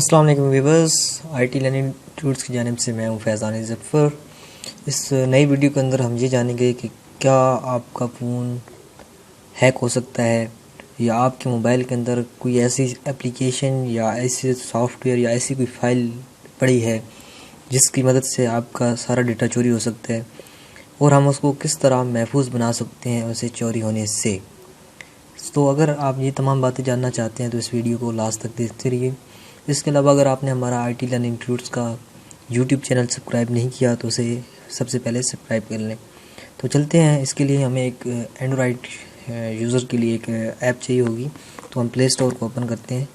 अस्सलाम वालेकुम viewers, IT learning institutes की जानिब से मैं हूं फैज़ान ज़फ़र। इस नई वीडियो के अंदर हम ये जानेंगे कि क्या आपका फ़ोन हैक हो सकता है या आपके मोबाइल के अंदर कोई ऐसी एप्लीकेशन या ऐसे सॉफ्टवेयर या ऐसी कोई फ़ाइल पड़ी है जिसकी मदद से आपका सारा डेटा चोरी हो सकता है और हम उसको किस तरह महफूज बना सकते हैं उसे चोरी होने से। तो अगर आप ये तमाम बातें जानना चाहते हैं तो इस वीडियो को लास्ट तक देखते रहिए। इसके अलावा अगर आपने हमारा आईटी लर्निंग इंस्टीट्यूट्स का यूट्यूब चैनल सब्सक्राइब नहीं किया तो उसे सबसे पहले सब्सक्राइब कर लें। तो चलते हैं, इसके लिए हमें एक एंड्रॉयड यूज़र के लिए एक ऐप चाहिए होगी। तो हम प्ले स्टोर को ओपन करते हैं।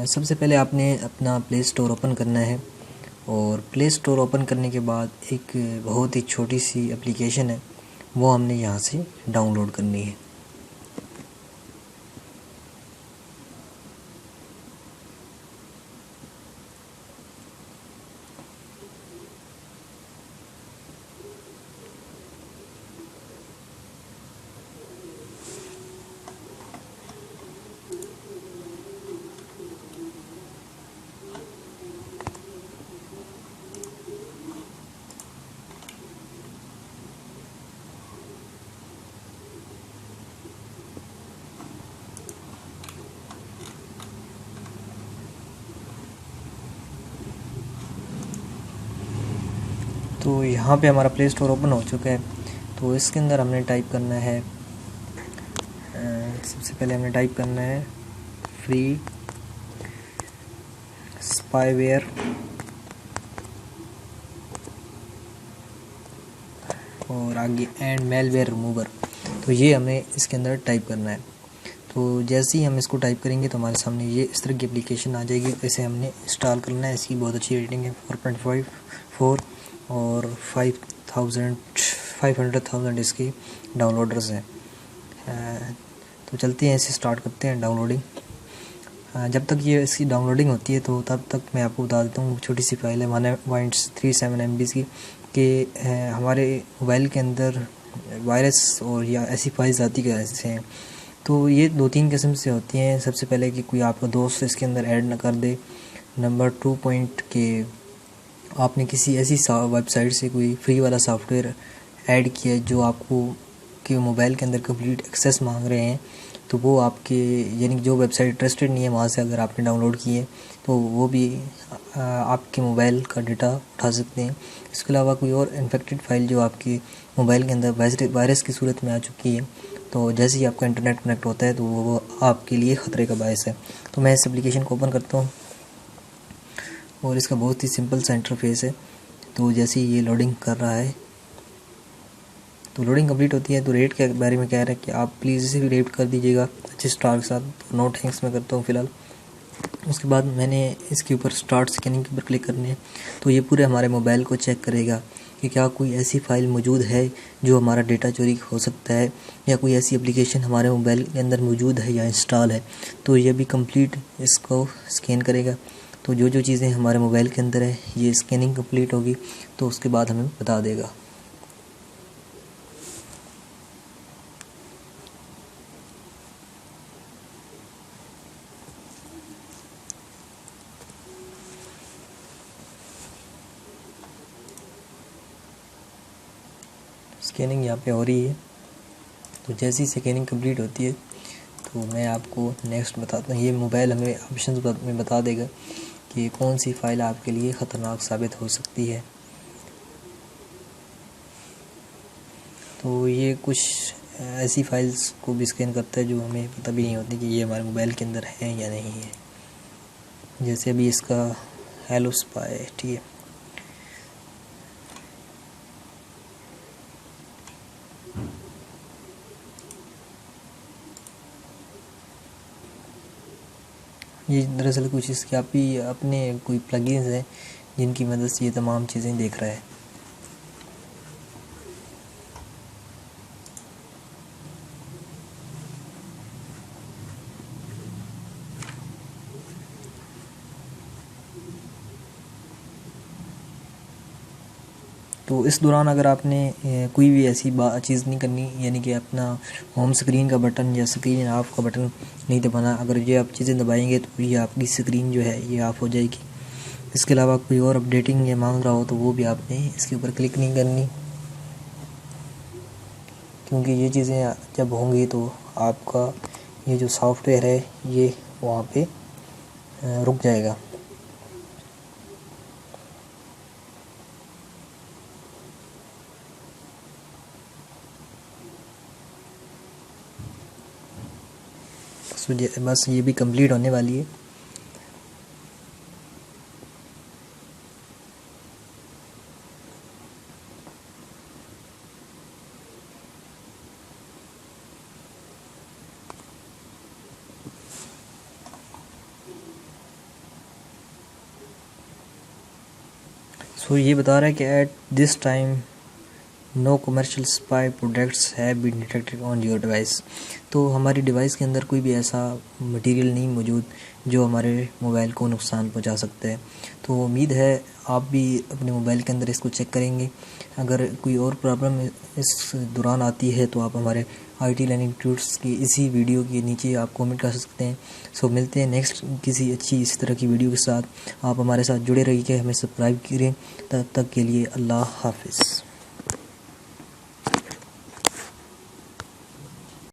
सबसे पहले आपने अपना प्ले स्टोर ओपन करना है और प्ले स्टोर ओपन करने के बाद एक बहुत ही छोटी सी एप्लीकेशन है, वो हमने यहाँ से डाउनलोड करनी है। तो यहाँ पे हमारा प्ले स्टोर ओपन हो चुका है। तो इसके अंदर हमने टाइप करना है, सबसे पहले हमने टाइप करना है फ्री स्पाईवेयर और आगे एंड मेलवेयर रिमूवर। तो ये हमें इसके अंदर टाइप करना है। तो जैसे ही हम इसको टाइप करेंगे तो हमारे सामने ये इस तरह की एप्लीकेशन आ जाएगी। इसे हमने इंस्टॉल करना है। इसकी बहुत अच्छी रेटिंग है 4.54 और 500,000 इसकी डाउनलोडर्स हैं। तो चलते हैं, इसे स्टार्ट करते हैं डाउनलोडिंग। जब तक ये इसकी डाउनलोडिंग होती है तो तब तक मैं आपको बता देता हूँ, छोटी सी फाइल है 1.37 MB की, कि हमारे मोबाइल के अंदर वायरस और या ऐसी फाइल्स आती कैसे हैं। तो ये 2-3 किस्म से होती हैं। सबसे पहले कि कोई आपका दोस्त इसके अंदर ऐड ना कर दे। नंबर 2 पॉइंट के आपने किसी ऐसी वेबसाइट से कोई फ्री वाला सॉफ्टवेयर ऐड किया है जो आपको के मोबाइल के अंदर कंप्लीट एक्सेस मांग रहे हैं, तो वो आपके यानी जो वेबसाइट ट्रस्टेड नहीं है वहाँ से अगर आपने डाउनलोड किए तो वो भी आपके मोबाइल का डेटा उठा सकते हैं। इसके अलावा कोई और इन्फेक्टेड फाइल जो आपके मोबाइल के अंदर वायरस की सूरत में आ चुकी है, तो जैसे ही आपका इंटरनेट कनेक्ट होता है तो वो आपके लिए ख़तरे का बायस है। तो मैं इस एप्लीकेशन को ओपन करता हूँ और इसका बहुत ही सिंपल सा इंटरफेस है। तो जैसे ही ये लोडिंग कर रहा है तो लोडिंग कंप्लीट होती है। तो रेट के बारे में कह रहा है कि आप प्लीज़ इसे भी रेट कर दीजिएगा अच्छे स्टार के साथ। तो नो थैंक्स मैं करता हूँ फ़िलहाल। उसके बाद मैंने इसके ऊपर स्टार्ट स्कैनिंग के ऊपर क्लिक करने हैं। तो ये पूरे हमारे मोबाइल को चेक करेगा कि क्या कोई ऐसी फ़ाइल मौजूद है जो हमारा डेटा चोरी हो सकता है या कोई ऐसी एप्लीकेशन हमारे मोबाइल के अंदर मौजूद है या इंस्टॉल है। तो ये भी कंप्लीट इसको स्कैन करेगा। तो जो जो चीज़ें हमारे मोबाइल के अंदर है ये स्कैनिंग कंप्लीट होगी तो उसके बाद हमें बता देगा। स्कैनिंग यहाँ पे हो रही है। तो जैसी स्कैनिंग कंप्लीट होती है तो मैं आपको नेक्स्ट बताता हूँ। ये मोबाइल हमें ऑप्शंस में बता देगा कि कौन सी फ़ाइल आपके लिए ख़तरनाक साबित हो सकती है। तो ये कुछ ऐसी फाइल्स को भी स्कैन करता है जो हमें पता भी नहीं होती कि ये हमारे मोबाइल के अंदर है या नहीं है। जैसे अभी इसका हेलो स्पाई, ठीक है। ये दरअसल कुछ इसके आप ही अपने कोई प्लगइन्स हैं जिनकी मदद से ये तमाम चीज़ें देख रहा है। तो इस दौरान अगर आपने कोई भी ऐसी चीज़ नहीं करनी, यानी कि अपना होम स्क्रीन का बटन या स्क्रीन ऑफ का बटन नहीं दबाना। अगर ये आप चीज़ें दबाएंगे तो ये आपकी स्क्रीन जो है ये ऑफ हो जाएगी। इसके अलावा कोई और अपडेटिंग ये मांग रहा हो तो वो भी आपने इसके ऊपर क्लिक नहीं करनी, क्योंकि ये चीज़ें जब होंगी तो आपका ये जो सॉफ्टवेयर है ये वहाँ पे रुक जाएगा। बस ये भी कंप्लीट होने वाली है। ये बता रहा है कि at this time no commercial spy products have been detected on your device. तो हमारी डिवाइस के अंदर कोई भी ऐसा मटेरियल नहीं मौजूद जो हमारे मोबाइल को नुकसान पहुंचा सकता है। तो उम्मीद है आप भी अपने मोबाइल के अंदर इसको चेक करेंगे। अगर कोई और प्रॉब्लम इस दौरान आती है तो आप हमारे IT लर्निंग ट्यूट्स की इसी वीडियो के नीचे आप कमेंट कर सकते हैं। मिलते हैं नेक्स्ट किसी अच्छी इस तरह की वीडियो के साथ। आप हमारे साथ जुड़े रहिए, हमें सब्सक्राइब करें। तब तक के लिए अल्लाह हाफिज़।